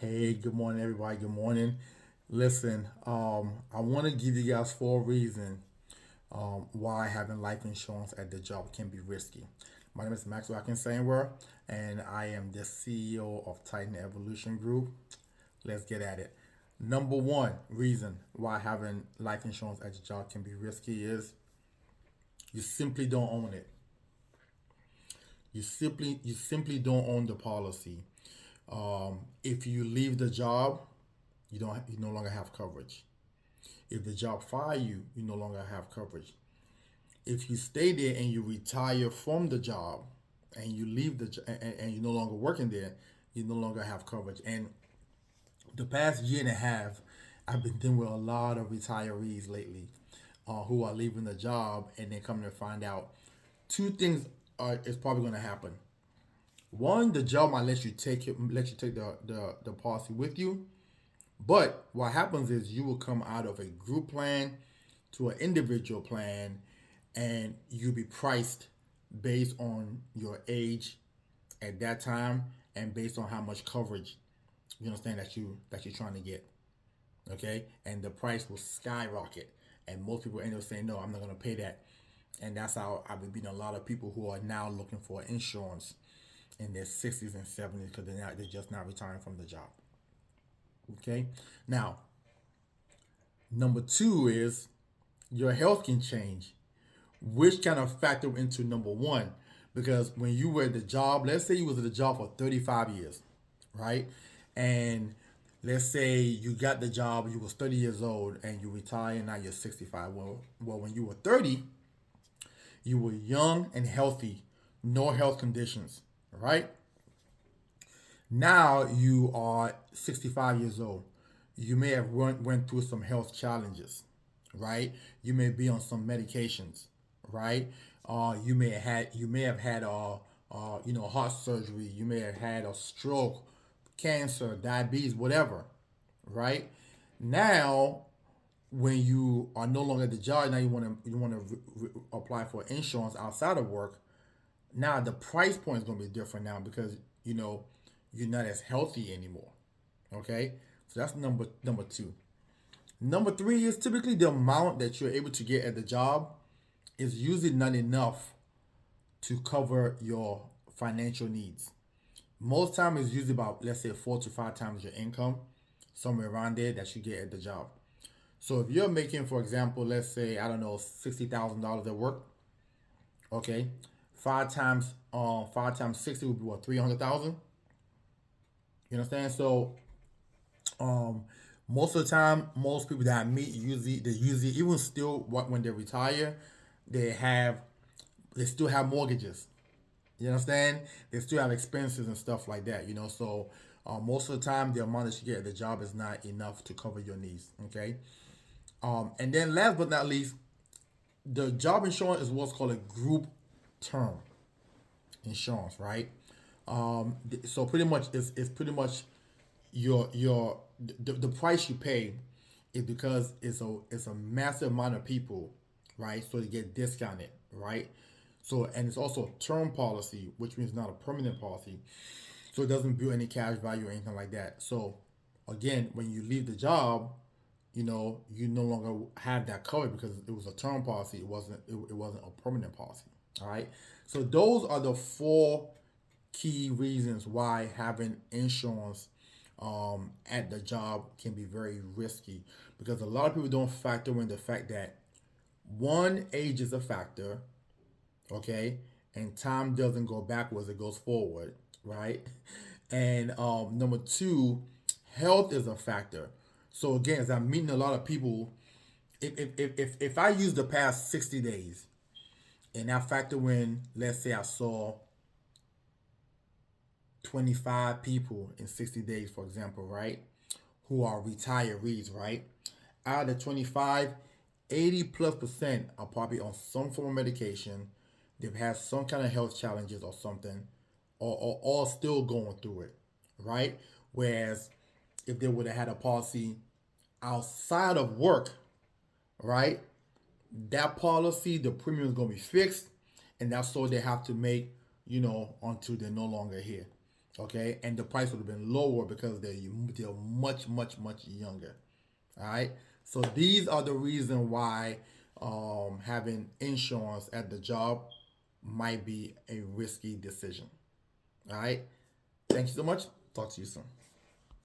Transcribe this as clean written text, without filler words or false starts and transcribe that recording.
Hey, good morning, everybody. Good morning. Listen, I want to give you guys four reasons why having life insurance at the job can be risky. My name is Maxwell Akinsainwer, and I am the CEO of Titan Evolution Group. Let's get at it. Number one reason why having life insurance at your job can be risky is you simply don't own it. You simply don't own the policy. If you leave the job, you no longer have coverage. If the job fire you, you no longer have coverage. If you stay there and you retire from the job and you leave and you're no longer working there, you no longer have coverage. And the past year and a half, I've been dealing with a lot of retirees lately who are leaving the job and then coming to find out two things is probably going to happen. One, the job might let you take the policy with you. But what happens is you will come out of a group plan to an individual plan and you'll be priced based on your age at that time and based on how much coverage you understand that you're trying to get. Okay? And the price will skyrocket. And most people end up saying, no, I'm not gonna pay that. And that's how I've been meeting a lot of people who are now looking for insurance in their 60s and 70s because they're just not retiring from the job. Okay? Now, number two is your health can change, which kind of factor into number one. Because when you were at the job, let's say you was at the job for 35 years, right? And let's say you got the job, you was 30 years old and you retire and now you're 65. Well, when you were 30, you were young and healthy, no health conditions, right? Now you are 65 years old. You may have went through some health challenges, right? You may be on some medications, right? You may have had heart surgery. You may have had a stroke, cancer, diabetes, whatever, right? Now, when you are no longer at the job, now you want to apply for insurance outside of work. Now the price point is going to be different now because you know you're not as healthy anymore. Okay, so that's number two. Number three is typically the amount that you're able to get at the job is usually not enough to cover your financial needs. Most time is usually about, let's say, 4 to 5 times your income, somewhere around there that you get at the job. So if you're making, for example, let's say, I don't know, $60,000 at work, okay, 5 times 60 would be what, 300,000. You understand? So um, most of the time, most people that I meet they usually even still when they retire, they have they still have mortgages. You understand? They still have expenses and stuff like that. So most of the time, the amount that you get at the job is not enough to cover your needs. Okay. And then last but not least, the job insurance is what's called a group term insurance, right? So pretty much it's pretty much the price you pay is because it's a massive amount of people, right? So they get discounted, right? So and it's also a term policy, which means not a permanent policy. So it doesn't build any cash value or anything like that. So again, when you leave the job, you no longer have that cover because it was a term policy. It wasn't a permanent policy. All right. So those are the four key reasons why having insurance at the job can be very risky because a lot of people don't factor in the fact that one, age is a factor, okay, and time doesn't go backwards, it goes forward, right? And number two, health is a factor. So again, as I'm meeting a lot of people, if I use the past 60 days and I factor in, let's say I saw 25 people in 60 days, for example, right? Who are retirees, right? Out of the 25, 80+% are probably on some form of medication. They've had some kind of health challenges or something, or all still going through it, right? Whereas if they would have had a policy outside of work, right? That policy, the premium is going to be fixed, and that's all they have to make, until they're no longer here. Okay, and the price would have been lower because they're much younger. All right. So these are the reason why having insurance at the job might be a risky decision. All right. Thank you so much. Talk to you soon.